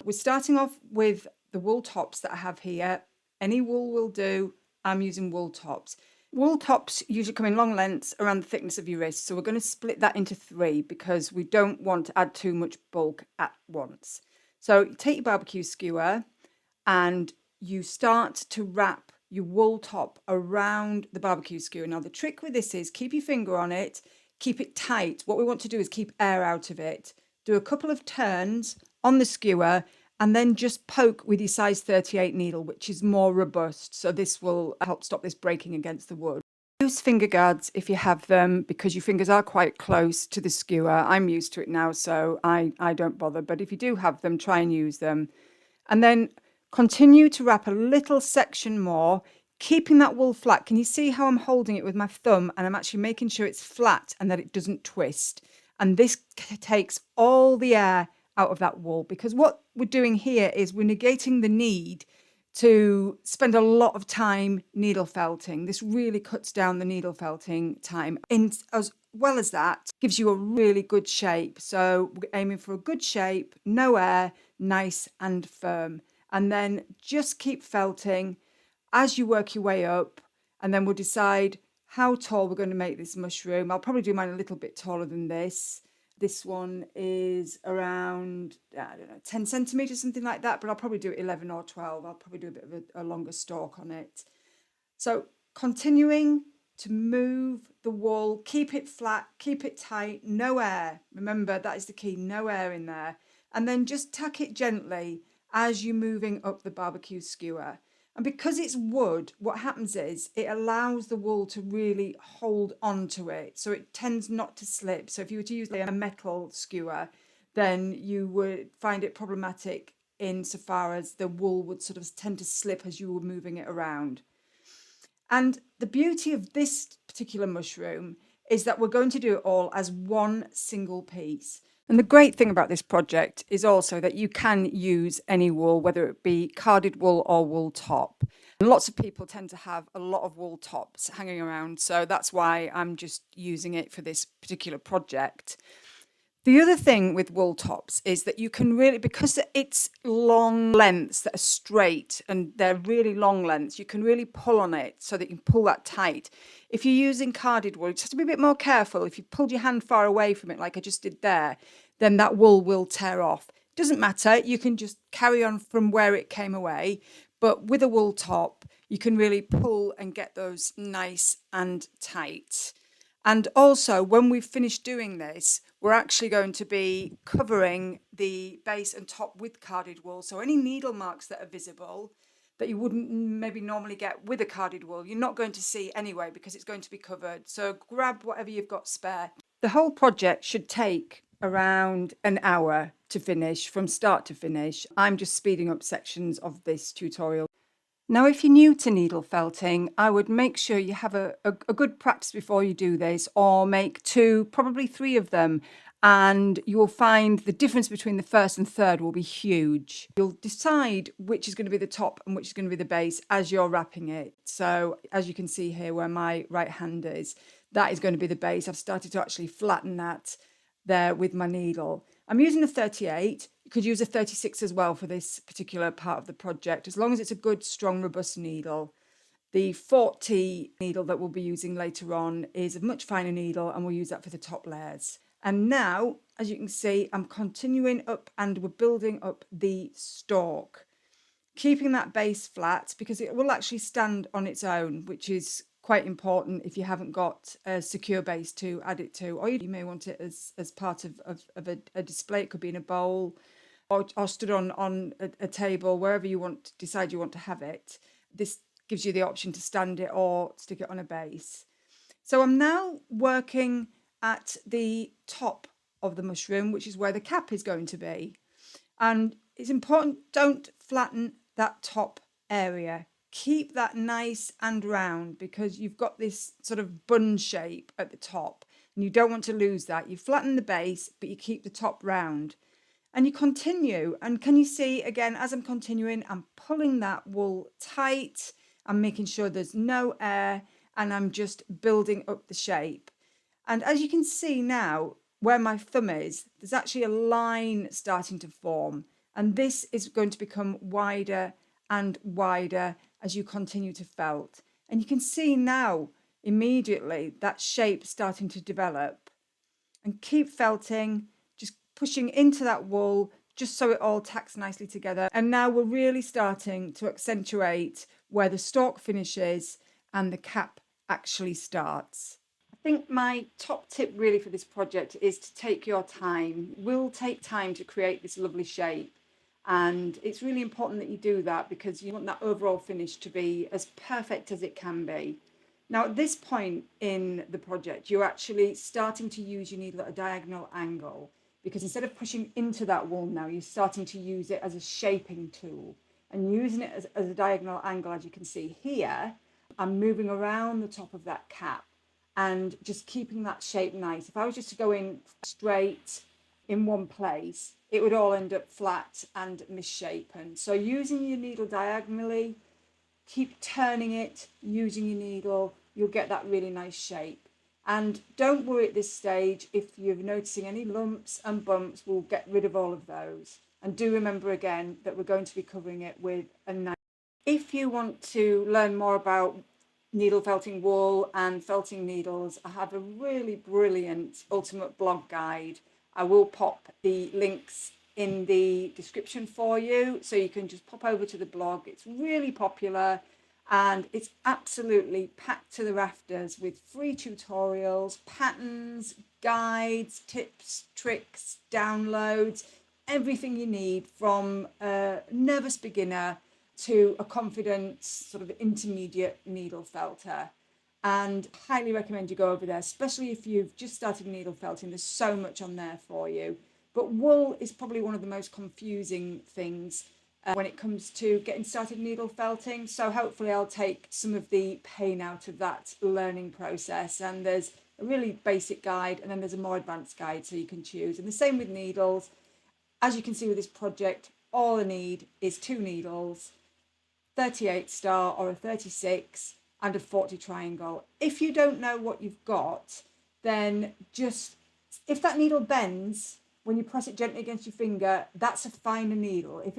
We're starting off with the wool tops that I have here. Any wool will do. I'm using wool tops. Wool tops usually come in long lengths around the thickness of your wrist. So we're going to split that into 3 because we don't want to add too much bulk at once. So you take your barbecue skewer and you start to wrap your wool top around the barbecue skewer. Now the trick with this is keep your finger on it, keep it tight. What we want to do is keep air out of it. Do a couple of turns on the skewer and then just poke with your size 38 needle, which is more robust. So this will help stop this breaking against the wood. Use finger guards if you have them because your fingers are quite close to the skewer. I'm used to it now, so I don't bother. But if you do have them, try and use them. And then continue to wrap a little section more, keeping that wool flat. Can you see how I'm holding it with my thumb and I'm actually making sure it's flat and that it doesn't twist? And this takes all the air out of that wool, because what we're doing here is we're negating the need to spend a lot of time needle felting. This really cuts down the needle felting time. And as well as that, gives you a really good shape. So we're aiming for a good shape, no air, nice and firm. And then just keep felting as you work your way up, and then we'll decide how tall we're going to make this mushroom. I'll probably do mine a little bit taller than this. This one is around, I don't know, 10 centimeters, something like that, but I'll probably do 11 or 12. I'll probably do a bit of a longer stalk on it. So continuing to move the wool, keep it flat, keep it tight, no air. Remember, that is the key, no air in there. And then just tuck it gently as you're moving up the barbecue skewer. And because it's wood, what happens is it allows the wool to really hold on to it. So it tends not to slip. So if you were to use a metal skewer, then you would find it problematic insofar as the wool would sort of tend to slip as you were moving it around. And the beauty of this particular mushroom is that we're going to do it all as one single piece. And the great thing about this project is also that you can use any wool, whether it be carded wool or wool top. And lots of people tend to have a lot of wool tops hanging around, so that's why I'm just using it for this particular project. The other thing with wool tops is that you can really, because it's long lengths that are straight and they're really long lengths, you can really pull on it so that you can pull that tight. If you're using carded wool, you just have to be a bit more careful. If you pulled your hand far away from it, like I just did there, then that wool will tear off. Doesn't matter, you can just carry on from where it came away. But with a wool top, you can really pull and get those nice and tight. And also, when we've finished doing this, we're actually going to be covering the base and top with carded wool. So any needle marks that are visible that you wouldn't maybe normally get with a carded wool, you're not going to see anyway because it's going to be covered. So grab whatever you've got spare. The whole project should take around an hour to finish, from start to finish. I'm just speeding up sections of this tutorial. Now, if you're new to needle felting, I would make sure you have a good practice before you do this, or make 2, probably 3 of them, and you will find the difference between the first and third will be huge. You'll decide which is going to be the top and which is going to be the base as you're wrapping it. So as you can see here where my right hand is, that is going to be the base. I've started to actually flatten that there with my needle. I'm using a 38. You could use a 36 as well for this particular part of the project, as long as it's a good, strong, robust needle. The 40 needle that we'll be using later on is a much finer needle, and we'll use that for the top layers. And now, as you can see, I'm continuing up and we're building up the stalk, keeping that base flat because it will actually stand on its own, which is quite important if you haven't got a secure base to add it to, or you may want it as part of a display. It could be in a bowl or stood on a table, wherever you decide you want to have it. This gives you the option to stand it or stick it on a base. So I'm now working at the top of the mushroom, which is where the cap is going to be. And it's important, don't flatten that top area. Keep that nice and round because you've got this sort of bun shape at the top and you don't want to lose that. You flatten the base, but you keep the top round. And you continue. And can you see, again, as I'm continuing, I'm pulling that wool tight. I'm making sure there's no air and I'm just building up the shape. And as you can see now, where my thumb is, there's actually a line starting to form. And this is going to become wider and wider as you continue to felt. And you can see now immediately that shape starting to develop. And keep felting, just pushing into that wool, just so it all tacks nicely together. And now we're really starting to accentuate where the stalk finishes and the cap actually starts. I think my top tip really for this project is to take your time. We'll take time to create this lovely shape. And it's really important that you do that because you want that overall finish to be as perfect as it can be. Now, at this point in the project, you're actually starting to use your needle at a diagonal angle because instead of pushing into that wool now, you're starting to use it as a shaping tool and using it as a diagonal angle, as you can see here. I'm moving around the top of that cap and just keeping that shape nice. If I was just to go in straight in one place, it would all end up flat and misshapen. So using your needle diagonally, keep turning it, using your needle, you'll get that really nice shape. And don't worry at this stage if you're noticing any lumps and bumps, we'll get rid of all of those. And do remember again that we're going to be covering it with a knife. If you want to learn more about needle felting wool and felting needles, I have a really brilliant ultimate blog guide. I will pop the links in the description for you, so you can just pop over to the blog. It's really popular and it's absolutely packed to the rafters with free tutorials, patterns, guides, tips, tricks, downloads, everything you need from a nervous beginner to a confident sort of intermediate needle felter. And highly recommend you go over there, especially if you've just started needle felting. There's so much on there for you. But wool is probably one of the most confusing things when it comes to getting started needle felting. So hopefully I'll take some of the pain out of that learning process. And there's a really basic guide and then there's a more advanced guide so you can choose. And the same with needles. As you can see with this project, all I need is 2 needles, 38 star or a 36 and a 40 triangle. If you don't know what you've got, then just, if that needle bends when you press it gently against your finger, that's a finer needle. If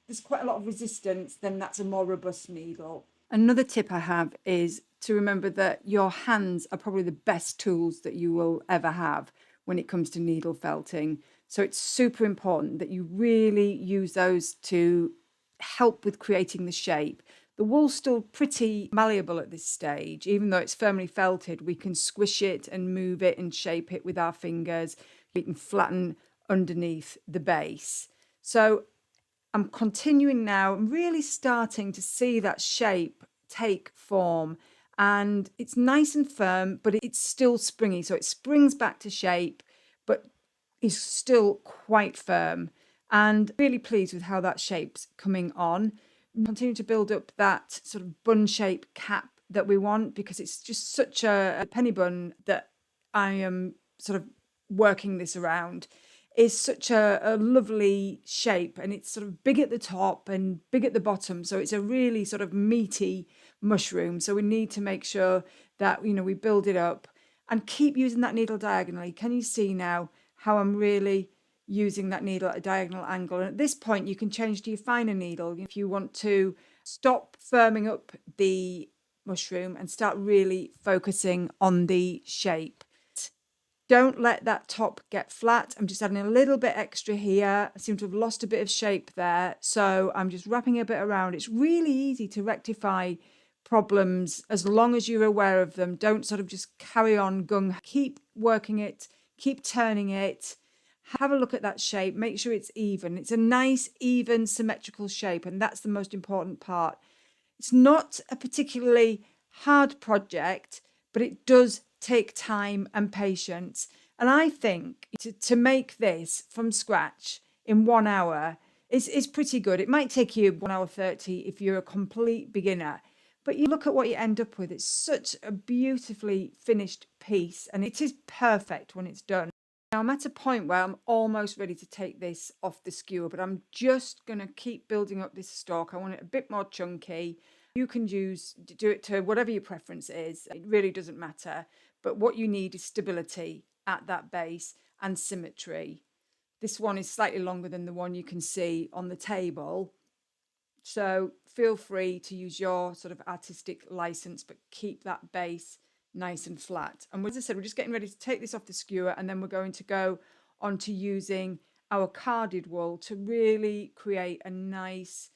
there's quite a lot of resistance, then that's a more robust needle. Another tip I have is to remember that your hands are probably the best tools that you will ever have when it comes to needle felting. So it's super important that you really use those to help with creating the shape. The wool's still pretty malleable at this stage. Even though it's firmly felted, we can squish it and move it and shape it with our fingers. We can flatten underneath the base. So I'm continuing now. I'm really starting to see that shape take form. And it's nice and firm, but it's still springy. So it springs back to shape, but is still quite firm. And really pleased with how that shape's coming on. Continue to build up that sort of bun shape cap that we want because it's just such a penny bun that I am sort of working this around. Is such a lovely shape and it's sort of big at the top and big at the bottom. So it's a really sort of meaty mushroom. So we need to make sure that, you know, we build it up and keep using that needle diagonally. Can you see now how I'm really using that needle at a diagonal angle? And at this point, you can change to your finer needle if you want to stop firming up the mushroom and start really focusing on the shape. Don't let that top get flat. I'm just adding a little bit extra here. I seem to have lost a bit of shape there. So I'm just wrapping a bit around. It's really easy to rectify problems as long as you're aware of them. Don't sort of just carry on gung. Keep working it, keep turning it. Have a look at that shape. Make sure it's even. It's a nice, even, symmetrical shape. And that's the most important part. It's not a particularly hard project, but it does take time and patience. And I think to make this from scratch in 1 hour is pretty good. It might take you 1 hour 30 if you're a complete beginner. But you look at what you end up with. It's such a beautifully finished piece and it is perfect when it's done. Now I'm at a point where I'm almost ready to take this off the skewer, but I'm just going to keep building up this stalk. I want it a bit more chunky. You can do it to whatever your preference is. It really doesn't matter. But what you need is stability at that base and symmetry. This one is slightly longer than the one you can see on the table. So feel free to use your sort of artistic license, but keep that base nice and flat. And as I said, we're just getting ready to take this off the skewer, and then we're going to go on to using our carded wool to really create a nice,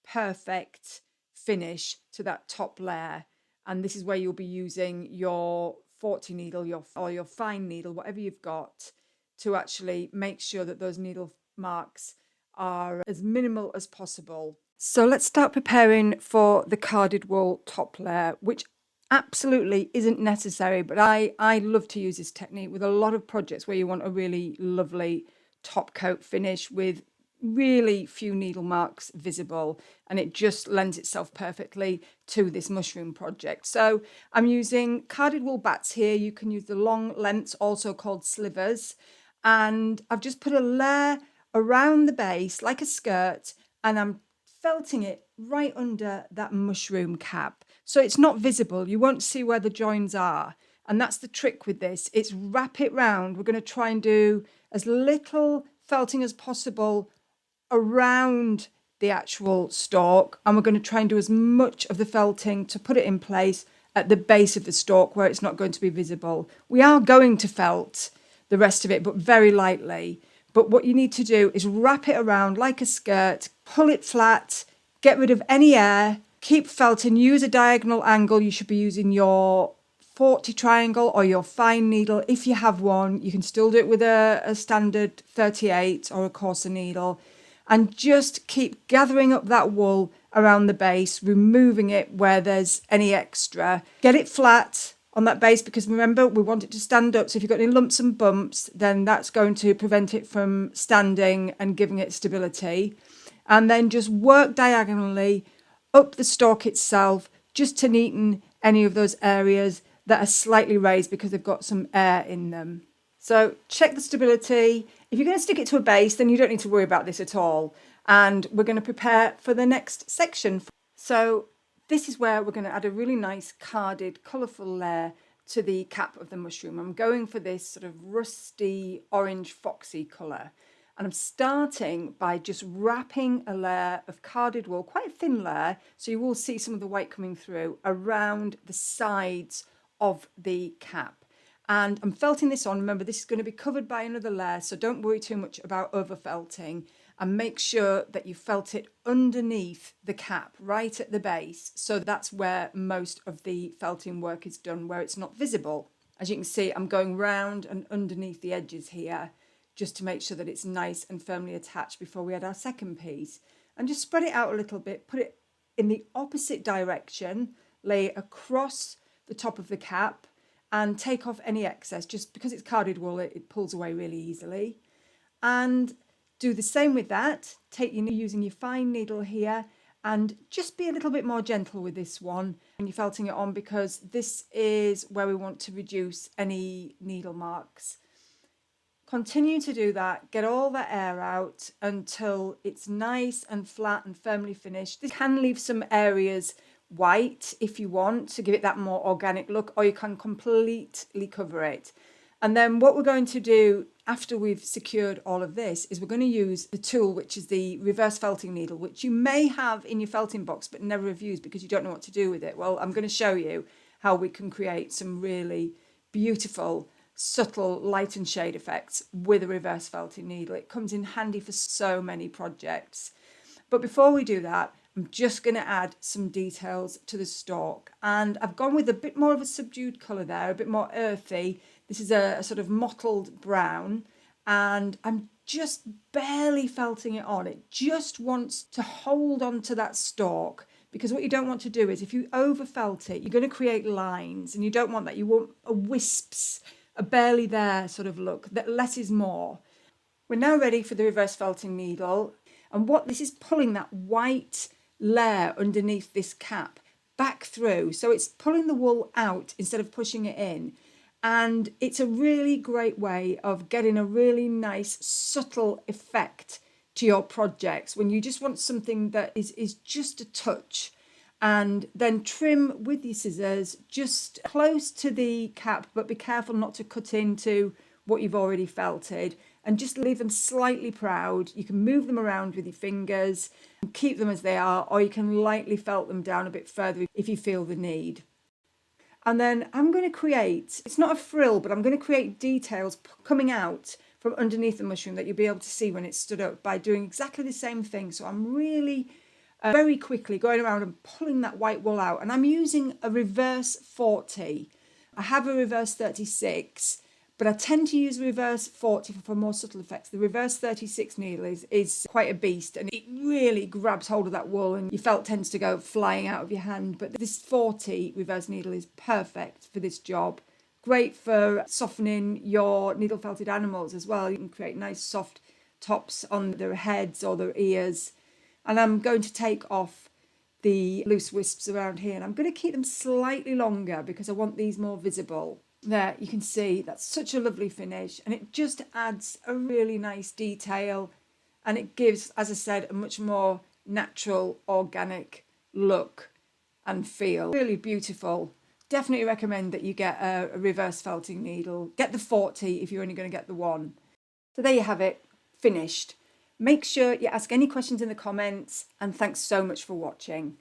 perfect finish to that top layer. And this is where you'll be using your 40 needle or your fine needle, whatever you've got, to actually make sure that those needle marks are as minimal as possible. So let's start preparing for the carded wool top layer, which absolutely isn't necessary, but I love to use this technique with a lot of projects where you want a really lovely top coat finish with really few needle marks visible, and it just lends itself perfectly to this mushroom project. So I'm using carded wool bats here. You can use the long lengths, also called slivers, and I've just put a layer around the base like a skirt, and I'm felting it right under that mushroom cap. So it's not visible. You won't see where the joins are. And that's the trick with this. It's wrap it round. We're going to try and do as little felting as possible around the actual stalk. And we're going to try and do as much of the felting to put it in place at the base of the stalk where it's not going to be visible. We are going to felt the rest of it, but very lightly. But what you need to do is wrap it around like a skirt, pull it flat, get rid of any air, keep felting, use a diagonal angle. You should be using your 40 triangle or your fine needle. If you have one, you can still do it with a standard 38 or a coarser needle. And just keep gathering up that wool around the base, removing it where there's any extra. Get it flat on that base, because remember, we want it to stand up. So if you've got any lumps and bumps, then that's going to prevent it from standing and giving it stability. And then just work diagonally up the stalk itself, just to neaten any of those areas that are slightly raised because they've got some air in them. So check the stability. If you're going to stick it to a base, then you don't need to worry about this at all. And we're going to prepare for the next section. So this is where we're going to add a really nice carded, colourful layer to the cap of the mushroom. I'm going for this sort of rusty, orange, foxy colour. And I'm starting by just wrapping a layer of carded wool, quite a thin layer, so you will see some of the white coming through, around the sides of the cap. And I'm felting this on. Remember, this is going to be covered by another layer, so don't worry too much about over felting. And make sure that you felt it underneath the cap, right at the base. So that's where most of the felting work is done, where it's not visible. As you can see, I'm going round and underneath the edges here, just to make sure that it's nice and firmly attached before we add our second piece. And just spread it out a little bit, put it in the opposite direction, lay it across the top of the cap, and take off any excess. Just because it's carded wool, it pulls away really easily. And do the same with that. Using your fine needle here, and just be a little bit more gentle with this one when you're felting it on, because this is where we want to reduce any needle marks. Continue to do that, get all that air out until it's nice and flat and firmly finished. This can leave some areas white if you want to give it that more organic look, or you can completely cover it. And then what we're going to do after we've secured all of this is we're going to use the tool, which is the reverse felting needle, which you may have in your felting box but never have used because you don't know what to do with it. Well, I'm going to show you how we can create some really beautiful, subtle light and shade effects with a reverse felting needle. It comes in handy for so many projects. But before we do that, I'm just going to add some details to the stalk. And I've gone with a bit more of a subdued colour there, a bit more earthy. This is a sort of mottled brown, and I'm just barely felting it on. It just wants to hold on to that stalk, because what you don't want to do is, if you over felt it, you're going to create lines, and you don't want that. You want a wisps, a barely there sort of look, that less is more. We're now ready for the reverse felting needle, and what this is pulling that white layer underneath this cap back through, so it's pulling the wool out instead of pushing it in. And it's a really great way of getting a really nice subtle effect to your projects when you just want something that is just a touch. And then trim with your scissors just close to the cap, but be careful not to cut into what you've already felted. and just leave them slightly proud. You can move them around with your fingers and keep them as they are, or you can lightly felt them down a bit further if you feel the need. And then I'm going to create, it's not a frill, but I'm going to create details coming out from underneath the mushroom that you'll be able to see when it's stood up by doing exactly the same thing. So I'm really very quickly going around and pulling that white wool out. And I'm using a reverse 40. I have a reverse 36, but I tend to use reverse 40 for more subtle effects. The reverse 36 needle is quite a beast, and it really grabs hold of that wool and your felt tends to go flying out of your hand. But this 40 reverse needle is perfect for this job. Great for softening your needle felted animals as well. You can create nice soft tops on their heads or their ears. And I'm going to take off the loose wisps around here, and I'm going to keep them slightly longer because I want these more visible. There, you can see that's such a lovely finish, and it just adds a really nice detail, and it gives, as I said, a much more natural, organic look and feel. Really beautiful. Definitely recommend that you get a reverse felting needle. Get the 40 if you're only going to get the one. So there you have it, finished. Make sure you ask any questions in the comments, and thanks so much for watching.